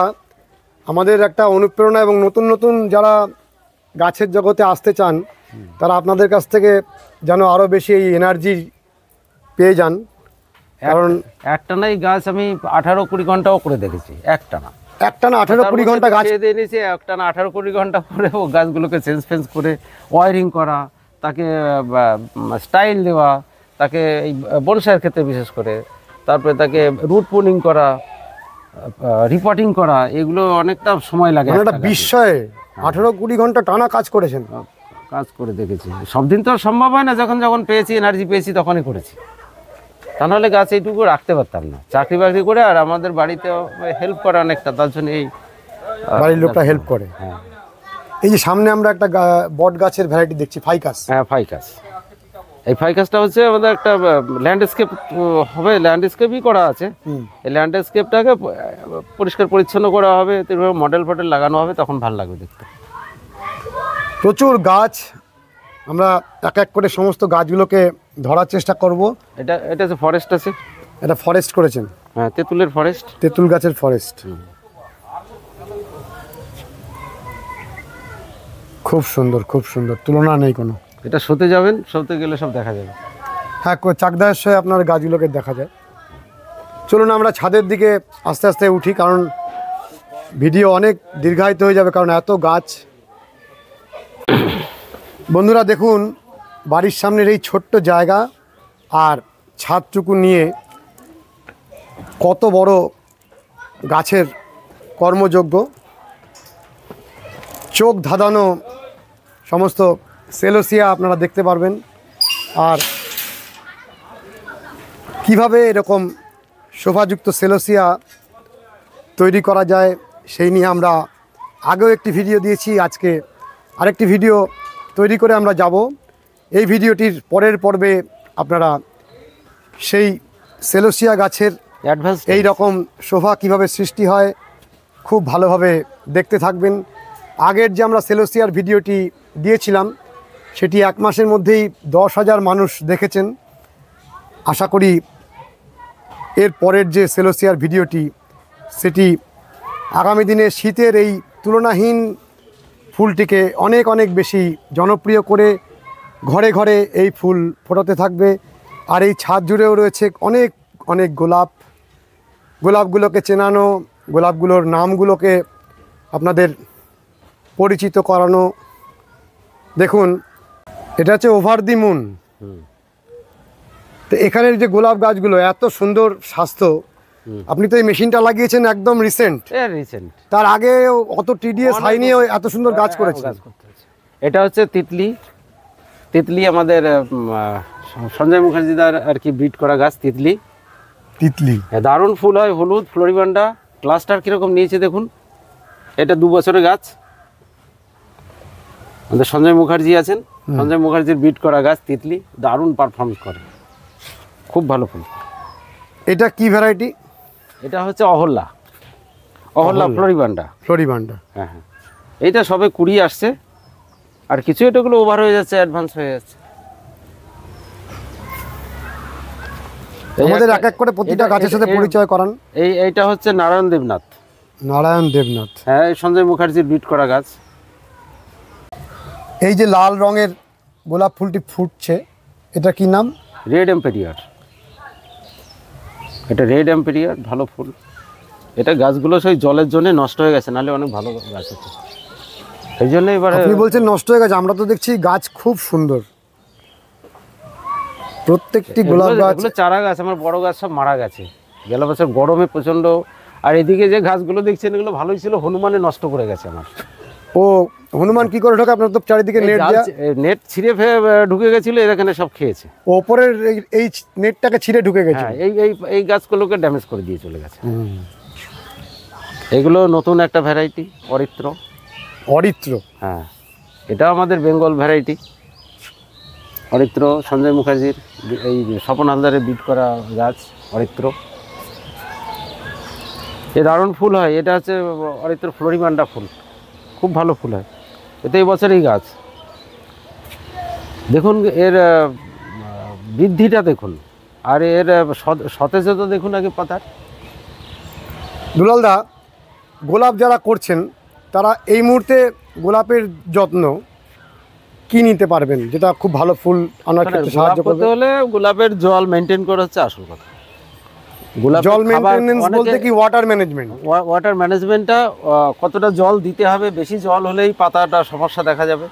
আমাদের একটা অনুপ্রেরণা, এবং নতুন নতুন যারা গাছের জগতে আসতে চান তারা আপনাদের কাছ থেকে যেন আরও বেশি এই এনার্জি পেয়ে যান। কারণ একটানা এই গাছ আমি 18-20 ঘন্টাও করে দেখেছি, একটানা 18-20 ঘন্টা গাছ দিয়ে নিয়েছি, একটানা 18-20 ঘন্টা করে ও গাছগুলোকে চেঞ্জ করে ওয়ারিং করা, তাকে স্টাইল দেওয়া, তাকে এই বনসাইয়ের ক্ষেত্রে বিশেষ করে, তারপরে তাকে রুট পুনিং করা, রিপোর্টিং করা, এগুলো অনেকটা সময় লাগে। একটা বিস্ময়ে 18-20 ঘন্টা টানা কাজ করেছেন? কাজ করে দেখেছি। সব দিন তো সম্ভব হয় না, যখন পেয়েছি এনার্জি পেয়েছি তখনই করেছি, তা নাহলে গাছ এইটুকু রাখতে পারতাম না। চাকরি বাকরি করে আর আমাদের বাড়িতে হেল্প করে অনেকটা, তার জন্য এই বাড়ির লোকটা হেল্প করে। হ্যাঁ, এই যে সামনে আমরা একটা বট গাছের ভ্যারাইটি দেখছি, ফাইকাস। হ্যাঁ, ফাইকাস। এই ফাইকাসটা হচ্ছে আমাদের একটা ল্যান্ডস্কেপ হবে, ল্যান্ডস্কেপই করা আছে। এই ল্যান্ডস্কেপটাকে পরিষ্কার পরিচ্ছন্ন করা হবে, মডেল ফডেল লাগানো হবে, তখন ভালো লাগবে দেখতে। প্রচুর গাছ, আমরা এক এক করে সমস্ত গাছগুলোকে ধরার চেষ্টা করব। এটা হচ্ছে ফরেস্ট আছে, এটা ফরেস্ট করেছেন? হ্যাঁ, তেঁতুলের ফরেস্ট, তেঁতুল গাছের ফরেস্ট। খুব সুন্দর, খুব সুন্দর, তুলনা নেই কোনো। এটা শোতে যাবেন, শোতে গেলে সব দেখা যাবে। হ্যাঁ, চাকদাহের সঙ্গে আপনার গাছগুলোকে দেখা যায়। চলুন আমরা ছাদের দিকে আস্তে আস্তে উঠি, কারণ ভিডিও অনেক দীর্ঘায়িত হয়ে যাবে, কারণ এত গাছ। বন্ধুরা দেখুন, বাড়ির সামনের এই ছোট্ট জায়গা আর ছাদটুকু নিয়ে কত বড় গাছের কর্মযজ্ঞ, চোখ ধাঁধানো সমস্ত সেলোসিয়া আপনারা দেখতে পারবেন। আর কিভাবে এরকম শোভাযুক্ত সেলোসিয়া তৈরি করা যায় সেই নিয়ে আমরা আগেও একটি ভিডিও দিয়েছি, আজকে আরেকটি ভিডিও তৈরি করে আমরা যাব। এই ভিডিওটির পরের পর্বে আপনারা সেই সেলোসিয়া গাছের অ্যাডভান্স এই রকম শোভা কিভাবে সৃষ্টি হয় খুব ভালোভাবে দেখতে থাকবেন। আগের যে আমরা সেলোসিয়ার ভিডিওটি দিয়েছিলাম সেটি 1 মাসের মধ্যেই 10,000 মানুষ দেখেছেন। আশা করি এর পরের যে সেলোসিয়ার ভিডিওটি সেটি আগামী দিনে শীতের এই তুলনাহীন ফুলটিকে অনেক অনেক বেশি জনপ্রিয় করে ঘরে ঘরে এই ফুল ফোটাতে থাকবে। আর এই ছাদ জুড়েও রয়েছে অনেক অনেক গোলাপ, গোলাপগুলোকে চেনানো, গোলাপগুলোর নামগুলোকে আপনাদের পরিচিত করানো। দেখুন, এটা হচ্ছে ওভার দি মুন। তো এখানের যে গোলাপ গাছগুলো এত সুন্দর স্বাস্থ্য, আপনি তো এই মেশিনটা লাগিয়েছেন একদম রিসেন্ট, তার আগে অত টিডিএস হয়নি, এত সুন্দর গাছ করেছেন। এটা হচ্ছে তিতলি, তিতলি আমাদের সঞ্জয় মুখার্জিদার আর কি ব্রিড করা গাছ তিতলি। তিতলি দারুণ ফুল হয়, হলুদ ফ্লোরিবান্ডা। ক্লাস্টার কীরকম নিয়েছে দেখুন, এটা 2 বছরের গাছ। আমাদের সঞ্জয় মুখার্জি আছেন, সঞ্জয় মুখার্জির ব্রিড করা গাছ তিতলি, দারুণ পারফরমেন্স করে, খুব ভালো ফুল। এটা কি ভ্যারাইটি? এটা হচ্ছে অহল্লা, অহল্লা ফ্লোরিবান্ডা। ফ্লোরিবান্ডা, হ্যাঁ হ্যাঁ। এইটা সবে 20 আসছে, আর কিছু এটাগুলো ওভার হয়ে যাচ্ছে, অ্যাডভান্স হয়ে যাচ্ছে। আমাদের এক এক করে প্রতিটা গাছের সাথে পরিচয় করান। এইটা হচ্ছে নারায়ণ দেবনাথ। নারায়ণ দেবনাথ, হ্যাঁ, সঞ্জয় মুখার্জির ব্রিড করা গাছ। এই যে লাল রঙের গোলাপ ফুলটি ফুটছে, এটা কি নাম? Red ampere. এটা রেড এম্পেরিয়ার, ভালো ফুল। এটা গাছগুলো সেই জলের জন্য নষ্ট হয়ে গেছে, নাহলে অনেক ভালো গাছ আছে। এই জন্য এবারে আপনি বলছেন নষ্ট হয়ে গেছে, আমরা তো দেখছি গাছ খুব সুন্দর। প্রত্যেকটি গোলাপ গাছ, এগুলো চারা গাছ, আমার বড় গাছ সব মারা গেছে গেল বছর গরমে প্রচণ্ড। আর এদিকে যে গাছগুলো দেখছেন এগুলো ভালোই ছিল, হনুমানে নষ্ট করে গেছে আমার। ও হনুমান কি করে ঢোকে? আপনার তো চারিদিকে নেট দেয়া। নেট ছিঁড়ে ঢুকে গেছিল, এখানে সব খেয়েছে। ওপরের এই নেটটাকে ছিঁড়ে ঢুকে গেছে। হ্যাঁ, এই গাছগুলোকে ড্যামেজ করে দিয়ে চলে গেছে। এগুলো নতুন একটা ভ্যারাইটি, অরিত্র। অরিত্র, হ্যাঁ, এটা আমাদের বেঙ্গল ভ্যারাইটি। অরিত্র সঞ্জয় মুখার্জির এই স্বপন হালদারের বিট করা গাছ অরিত্র। এ দারুণ ফুল হয়, এটা হচ্ছে অরিত্র ফ্লোরিমান্ডা ফুল, খুব ভালো ফুল হয়। এতে এই বছরই গাছ দেখুন, এর বৃদ্ধিটা দেখুন, আর এর সতেজতা দেখুন আগে পাতার। দুলালদা, গোলাপ যারা করছেন তারা এই মুহূর্তে গোলাপের যত্ন কি নিতে পারবেন যেটা খুব ভালো ফুল আনার ক্ষেত্রে সাহায্য করবে? হলে গোলাপের জল মেনটেন করা হচ্ছে আসল কথা। জল মেইনটেনেন্স বলতে কি ওয়াটার ম্যানেজমেন্ট? ওয়াটার ম্যানেজমেন্টটা কতটা জল দিতে হবে, বেশি জল হলেই পাতাটা সমস্যা দেখা যাবে।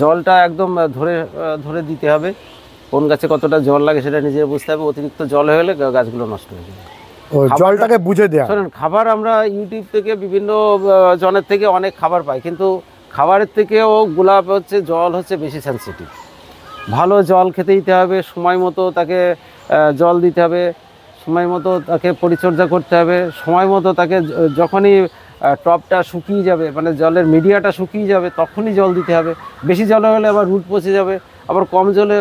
জলটা একদম ধরে ধরে দিতে হবে, কোন গাছে কতটা জল লাগে সেটা নিজে বুঝতে হবে। অতিরিক্ত জল হয়ে গেলে গাছগুলো নষ্ট হয়ে যাবে। জলটাকে বুঝে দেয়া। শোনেন, খাবার আমরা ইউটিউব থেকে বিভিন্ন জনের থেকে অনেক খাবার পাই, কিন্তু খাবারের থেকেও গোলাপ হচ্ছে জল হচ্ছে বেশি সেন্সিটিভ। ভালো জল খেতে দিতে হবে, সময় মতো তাকে জল দিতে হবে, সময় মতো তাকে পরিচর্যা করতে হবে, সময় মতো তাকে যখনই টপটা শুকিয়ে যাবে, মানে জলের মিডিয়াটা শুকিয়ে যাবে, তখনই জল দিতে হবে। বেশি জল হলে আবার রুট পচে যাবে, আবার কম জলে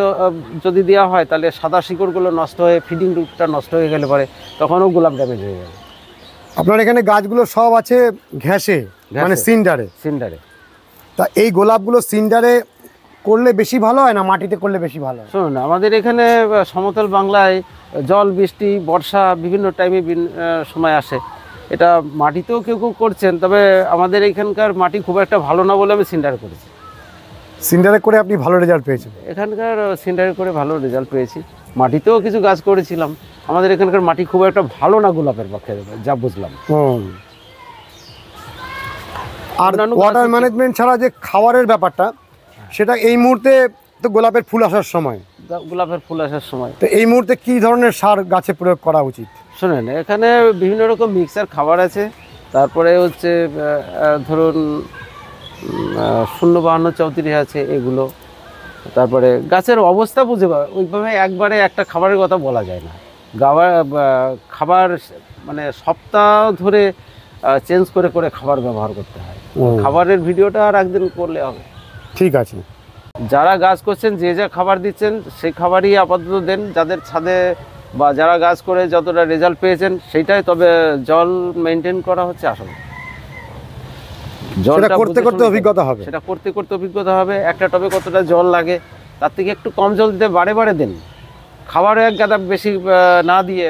যদি দেওয়া হয় তাহলে সাদা শিকড়গুলো নষ্ট হয়ে ফিডিং রুটটা নষ্ট হয়ে গেলে পরে তখনও গোলাপ ড্যামেজ হয়ে যাবে। আপনার এখানে গাছগুলো সব আছে ঘ্যাসে, মানে সিন্ডারে? সিন্ডারে। তা এই গোলাপগুলো সিন্ডারে করলে বেশি ভালো হয় না মাটিতে করলে বেশি ভালো হয়? শুনুন, আমাদের এখানে সমতল বাংলায় জল, বৃষ্টি, বর্ষা বিভিন্ন টাইমে সময় আসে। এটা মাটিতেও কেউ কেউ করছেন, তবে আমাদের এখানকার মাটি খুব একটা ভালো না বলে আমি সিন্ডার করেছি। সিন্ডারে করে আপনি ভালো রেজাল্ট পেয়েছেন? এখানকার সিন্ডারে করে ভালো রেজাল্ট পেয়েছি। মাটিতেও কিছু গাছ করেছিলাম। আমাদের এখানকার মাটি খুব একটা ভালো না গোলাপের পক্ষে, যা বুঝলাম। আর ওয়াটার ম্যানেজমেন্ট ছাড়া যে খাবারের ব্যাপারটা, সেটা এই মুহূর্তে তো গোলাপের ফুল আসার সময়, গোলাপের ফুল আসার সময়, তো এই মুহূর্তে কি ধরনের সার গাছে প্রয়োগ করা উচিত? শোনেন, এখানে বিভিন্ন রকম মিক্সার খাবার আছে। তারপরে হচ্ছে ধরুন 052-34 আছে এগুলো। তারপরে গাছের অবস্থা বুঝে ওইভাবে একবারে একটা খাবারের কথা বলা যায় না। খাবার মানে সপ্তাহ ধরে চেঞ্জ করে করে খাবার ব্যবহার করতে হয়। খাবারের ভিডিওটা আর একদিন করলে হবে। ঠিক আছে। যারা গাছ করছেন যে যা খাবার দিচ্ছেন সেই খাবারই আপাতত দেন যাদের ছাদে, বা যারা গাছ করে যতটা রেজাল্ট পেয়েছেন সেইটাই। তবে জল মেনটেন করা হচ্ছে আসলে, জলটা করতে করতে অভিজ্ঞতা হবে। সেটা করতে করতে অভিজ্ঞতা হবে। একটা টবে কতটা জল লাগে তার থেকে একটু কম জল দিতে বারে বারে দিন। খাবারও এক গাদা বেশি না দিয়ে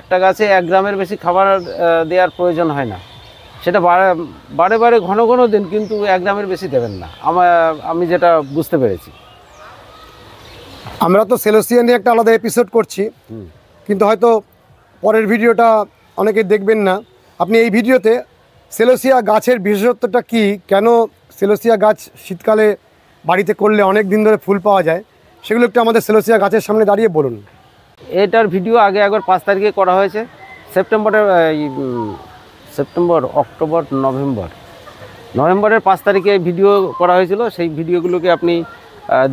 একটা গাছে 1 গ্রামের বেশি খাবার দেওয়ার প্রয়োজন হয় না। সেটা বারে বারে ঘন ঘন দিন, কিন্তু 1 গ্রামের বেশি দেবেন না, আমি যেটা বুঝতে পেরেছি। আমরা তো সেলোসিয়া নিয়ে একটা আলাদা এপিসোড করছি, কিন্তু হয়তো পরের ভিডিওটা অনেকে দেখবেন না। আপনি এই ভিডিওতে সেলোসিয়া গাছের বিশেষত্বটা কি, কেন সেলোসিয়া গাছ শীতকালে বাড়িতে করলে অনেক দিন ধরে ফুল পাওয়া যায়, সেগুলো একটু আমাদের সেলোসিয়া গাছের সামনে দাঁড়িয়ে বলুন। এটার ভিডিও আগে একবার 5 তারিখে করা হয়েছে, সেপ্টেম্বর, অক্টোবর, নভেম্বরের 5 তারিখে ভিডিও করা হয়েছিল। সেই ভিডিওগুলোকে আপনি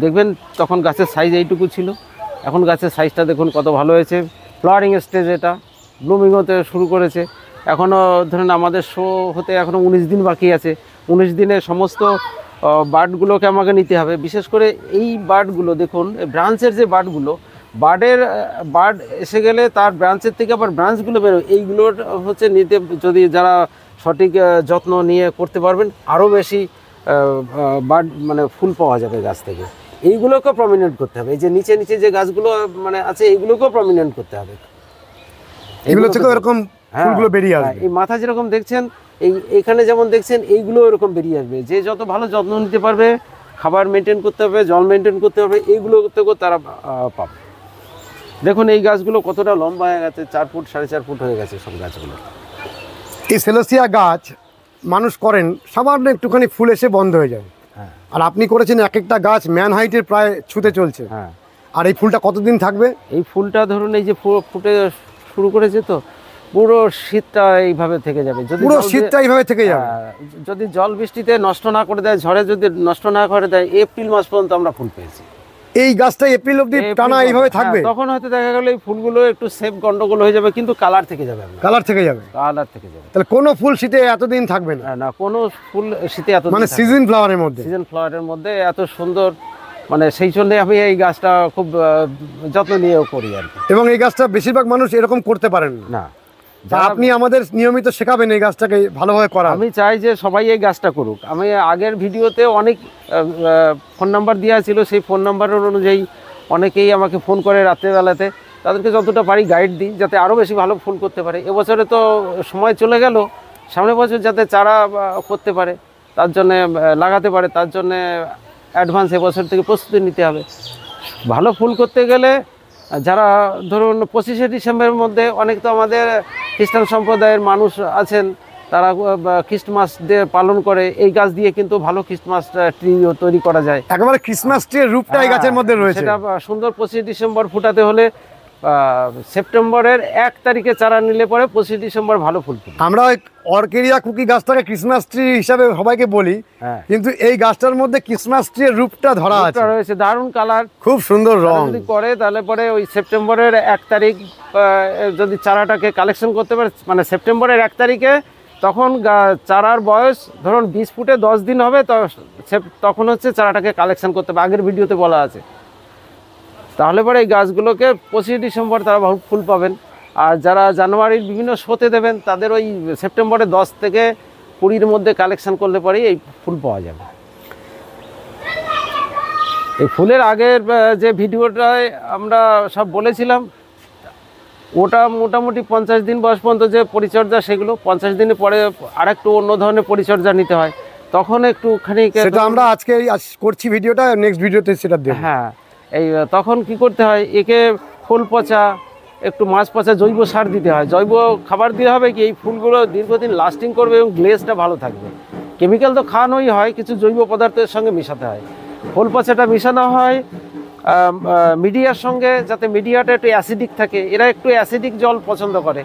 দেখবেন। তখন গাছের সাইজ এইটুকু ছিল, এখন গাছের সাইজটা দেখুন কত ভালো হয়েছে। ফ্লাওয়ারিং স্টেজ, এটা ব্লুমিং হতে শুরু করেছে। এখনও ধরেন আমাদের শো হতে এখনও 19 দিন বাকি আছে। 19 দিনে সমস্ত বার্ডগুলোকে আমাকে নিতে হবে। বিশেষ করে এই বার্ডগুলো দেখুন, ব্রাঞ্চের যে বার্ডগুলো, বার্ড এসে গেলে তার ব্রাঞ্চের থেকে আবার ব্রাঞ্চগুলো বেরোয়, এইগুলোর হচ্ছে নিতে, যদি যারা সঠিক যত্ন নিয়ে করতে পারবেন, আরও বেশি বার্ড মানে ফুল পাওয়া যাবে গাছ থেকে। এইগুলোকেও প্রমিনেন্ট করতে হবে। এই যে নিচে নিচে যে গাছগুলো মানে আছে, এইগুলোকেও প্রমিনেন্ট করতে হবে। এগুলো থেকে এরকম ফুলগুলো বেরিয়ে আসবে। এই মাথা যেরকম দেখছেন, এইখানে যেমন দেখছেন, এইগুলো এরকম বেরিয়ে আসবে। যে যত ভালো যত্ন নিতে পারবে, খাবার মেনটেন করতে হবে, জল মেনটেন করতে হবে, এইগুলো থেকেও তারা পাবে। দেখুন এই গাছগুলো কতটা লম্বা হয়ে গেছে, 4 ফুট 4.5 ফুট হয়ে গেছে সব গাছগুলো। এই সেলোসিয়া গাছ মানুষ করেন, সামান্য একটুখানি ফুল এসে বন্ধ হয়ে যায়। আর আপনি করেছেন এক একটা গাছ ম্যান হাইটের প্রায় ছুঁতে চলছে। আর এই ফুলটা কতদিন থাকবে? এই ফুলটা ধরুন এই যে ফুটে শুরু করেছে, তো পুরো শীতটা এইভাবে থেকে যাবে। পুরো শীতটা এইভাবে থেকে যাবে যদি জল বৃষ্টিতে নষ্ট না করে দেয়, ঝড়ে যদি নষ্ট না করে দেয়। এপ্রিল মাস পর্যন্ত আমরা ফুল পেয়েছি। এই গাছটা এপ্রিল অবধি টানা এইভাবে থাকবে? তখন হয়তো দেখা গেল এই ফুলগুলো একটু সেফ গন্ডগোল হয়ে যাবে, কিন্তু কালার থেকে যাবে। কালার থেকে যাবে? কালার থেকে যাবে। তাহলে কোনো ফুল শীতে এতদিন থাকবে না? না, কোনো ফুল শীতে এত, মানে সিজন ফ্লাওয়ারের মধ্যে, সিজন ফ্লাওয়ারের মধ্যে এত সুন্দর মানে সেই জন্যে আমি এই গাছটা খুব যত্ন নিয়েও করি আর কি। এবং এই গাছটা বেশিরভাগ মানুষ এরকম করতে পারেন না। না, তা আপনি আমাদের নিয়মিত শেখাবেন এই গাছটাকে ভালোভাবে করা। আমি চাই যে সবাই এই গাছটা করুক। আমি আগের ভিডিওতে অনেক ফোন নাম্বার দেওয়া ছিল, সেই ফোন নাম্বারের অনুযায়ী অনেকেই আমাকে ফোন করে রাত্রেবেলাতে, তাদেরকে যতটা পারি গাইড দিই যাতে আরও বেশি ভালো ফুল করতে পারে। এবছরে তো সময় চলে গেল, সামনের বছর যাতে চারা করতে পারে, তার জন্যে লাগাতে পারে, তার জন্যে অ্যাডভান্স এবছর থেকে প্রস্তুতি নিতে হবে। ভালো ফুল করতে গেলে যারা ধরুন 25শে ডিসেম্বরের মধ্যে অনেক তো আমাদের খ্রিস্টান সম্প্রদায়ের মানুষ আছেন, তারা খ্রিস্টমাস ডে পালন করে। এই গাছ দিয়ে কিন্তু ভালো খ্রিস্টমাস ট্রি তৈরি করা যায়। একেবারে ক্রিসমাস ট্রির রূপটা এই গাছের মধ্যে রয়েছে। সেটা সুন্দর 25শে ডিসেম্বর ফুটাতে হলে সেপ্টেম্বরের 1 তারিখে চারা নিলে পরে 25শে ডিসেম্বর ভালো ফুল ফুটবে। আমরা অর্কেরিয়া কুকি গাছটাকে ক্রিসমাস ট্রি হিসাবে সবাইকে বলি, কিন্তু এই গাছটার মধ্যে ক্রিসমাস ট্রির রূপটা ধরা আছে। দারুণ কালার, খুব সুন্দর রং। যদি করে তাহলে পরে ওই সেপ্টেম্বরের 1 তারিখ যদি চারাটাকে কালেকশন করতে পারে, মানে সেপ্টেম্বরের 1 তারিখে, তখন চারার বয়স ধরুন 20 ফুটে 10 দিন হবে, তখন হচ্ছে চারাটাকে কালেকশন করতে হবে। আগের ভিডিওতে বলা আছে। তাহলে পরে এই গাছগুলোকে 25শে ডিসেম্বর তারা ফুল পাবেন। আর যারা জানুয়ারির বিভিন্ন শোতে দেবেন, তাদের ওই সেপ্টেম্বরে 10 থেকে 20-র মধ্যে কালেকশন করলে পরেই এই ফুল পাওয়া যাবে। এই ফুলের আগের যে ভিডিওটায় আমরা সব বলেছিলাম, ওটা মোটামুটি 50 দিন বয়স পর্যন্ত যে পরিচর্যা, সেগুলো 50 দিনের পরে আরেকটু অন্য ধরনের পরিচর্যা নিতে হয়, তখন একটুখানি সেটা আমরা আজকে করছি ভিডিওটা, নেক্সট ভিডিওতে সেটা দেব। হ্যাঁ, এই তখন কি করতে হয়, একে ফুল পচা, একটু মাছ পচা জৈব সার দিতে হয়। জৈব খাবার দিতে হবে কি এই ফুলগুলো দীর্ঘদিন লাস্টিং করবে এবং গ্লেজটা ভালো থাকবে। কেমিক্যাল তো খাওয়ানোই হয়, কিছু জৈব পদার্থের সঙ্গে মেশাতে হয়। ফুল পচাটা মেশানো হয় মিডিয়ার সঙ্গে, যাতে মিডিয়াটা একটু অ্যাসিডিক থাকে। এরা একটু অ্যাসিডিক জল পছন্দ করে,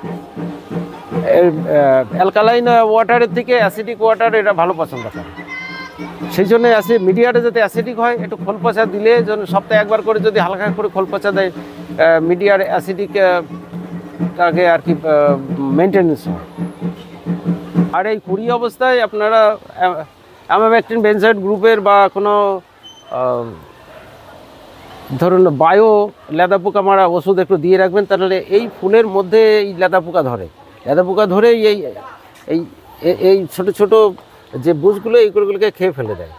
অ্যালকালাইন ওয়াটারের থেকে অ্যাসিডিক ওয়াটার এরা ভালো পছন্দ করে। সেই জন্য মিডিয়াটা যাতে অ্যাসিডিক হয়, একটু খোল পচা দিলে, সপ্তাহে একবার করে যদি হালকা করে খোল পচা দেয়, মিডিয়ার অ্যাসিডিক তাকে আর কি মেনটেন্যান্স হয়। আর এই কুড়ি অবস্থায় আপনারা অ্যামামেকটিন বেনজাইড গ্রুপের বা কোনো ধরুন বায়ো লেদা পোকা মারা ওষুধ একটু দিয়ে রাখবেন, তাহলে এই ফুলের মধ্যে এই লেদা পোকা ধরে। লেদা পোকা ধরে এই এই এই ছোটো ছোটো যে বুশগুলো, এইগুলোকে খেয়ে ফেলে দেয়।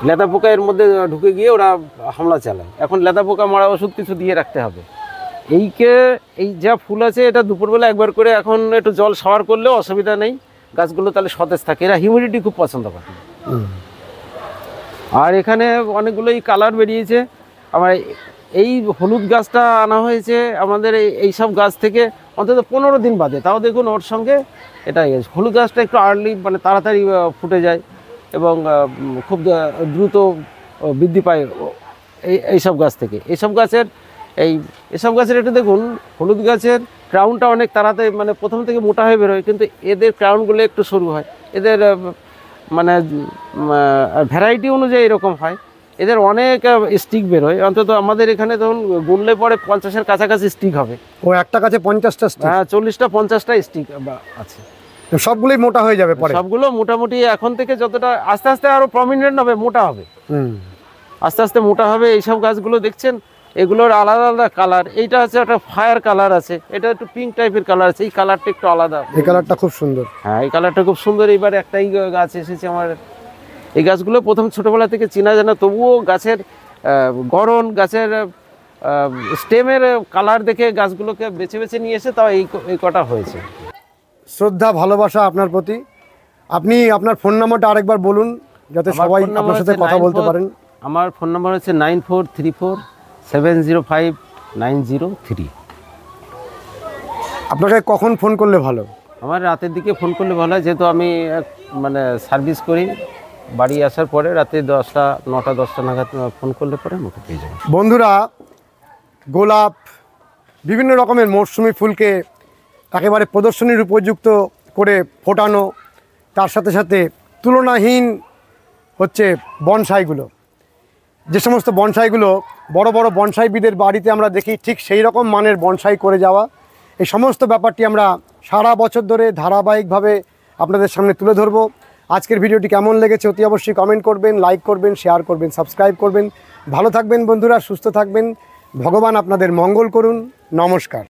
লেদা পোকা এর মধ্যে ঢুকে গিয়ে ওরা হামলা চালায়। এখন লেদা পোকা মারা ওষুধ কিছু দিয়ে রাখতে হবে। এই যা ফুল আছে, এটা দুপুরবেলা একবার করে এখন একটু জল শাওয়ার করলেও অসুবিধা নেই, গাছগুলো তাহলে সতেজ থাকে। এরা হিউমিডিটি খুব পছন্দ করে। আর এখানে অনেকগুলোই কালার বেরিয়েছে। আমার এই হলুদ গাছটা আনা হয়েছে আমাদের এই সব গাছ থেকে অন্তত 15 দিন বাদে। তাও দেখুন ওর সঙ্গে এটা হলুদ গাছটা একটু আর্লি, মানে তাড়াতাড়ি ফুটে যায় এবং খুব দ্রুত বৃদ্ধি পায় এইসব গাছ থেকে। এসব গাছের একটু দেখুন, হলুদ গাছের ক্রাউনটা অনেক তাড়াতাড়ি, মানে প্রথম থেকে মোটা হয়ে বেরোয়, কিন্তু এদের ক্রাউনগুলো একটু সরু হয়। এদের মানে ভ্যারাইটি অনুযায়ী এরকম হয়। এদের অনেক স্টিক বেরোয়। অন্তত আমাদের এখানে ধরুন গুনলে পরে 50-এর কাছাকাছি স্টিক হবে। ও একটা গাছে 50টা স্টিক? হ্যাঁ, 40-50টা স্টিক আছে। সবগুলোই মোটা হয়ে যাবে পরে? সবগুলো মোটামুটি এখন থেকে যতটা আস্তে আস্তে আরো প্রমিনেন্ট হবে, মোটা হবে, আস্তে আস্তে মোটা হবে। এইসব গাছগুলো দেখছেন, এগুলোর আলাদা আলাদা কালার। এইটা হচ্ছে একটা ফায়ার কালার আছে, এটা একটু পিঙ্ক টাইপের কালার আছে। এই কালারটা একটু আলাদা। এই কালারটা খুব সুন্দর। হ্যাঁ, এই কালারটা খুব সুন্দর। এইবার একটাই গাছ এসেছে আমার। এই গাছগুলো প্রথম ছোটোবেলা থেকে চেনা জানা, তবুও গাছের গড়ন, গাছের স্টেমের কালার দেখে গাছগুলোকে বেছে বেছে নিয়ে এসে তাও এই কটা হয়েছে। শ্রদ্ধা, ভালোবাসা আপনার প্রতি। আপনি আপনার ফোন নাম্বারটা আরেকবার বলুন, যাতে সবাই আপনার সাথে কথা বলতে পারেন। আমার ফোন নাম্বার হচ্ছে 9434705903। আপনাকে কখন ফোন করলে ভালো? আমার রাতের দিকে ফোন করলে ভালো হয়, যেহেতু আমি মানে সার্ভিস করি। বাড়ি আসার পরে রাতে 9টা-10টা নাগাদ ফোন করলে পরে আমাকে পেয়ে যাবেন। বন্ধুরা, গোলাপ, বিভিন্ন রকমের মরশুমি ফুলকে একেবারে প্রদর্শনীর উপযুক্ত করে ফোটানো, তার সাথে সাথে তুলনাহীন হচ্ছে বনসাইগুলো। যে সমস্ত বনসাইগুলো বড় বড় বনসাইবিদের বাড়িতে আমরা দেখি, ঠিক সেই রকম মানের বনসাই করে যাওয়া, এই সমস্ত ব্যাপারটি আমরা সারা বছর ধরে ধারাবাহিকভাবে আপনাদের সামনে তুলে ধরব। আজকের ভিডিওটি কেমন লেগেছে অতি অবশ্যই কমেন্ট করবেন, লাইক করবেন, শেয়ার করবেন, সাবস্ক্রাইব করবেন। ভালো থাকবেন বন্ধুরা, সুস্থ থাকবেন। ভগবান আপনাদের মঙ্গল করুন। নমস্কার।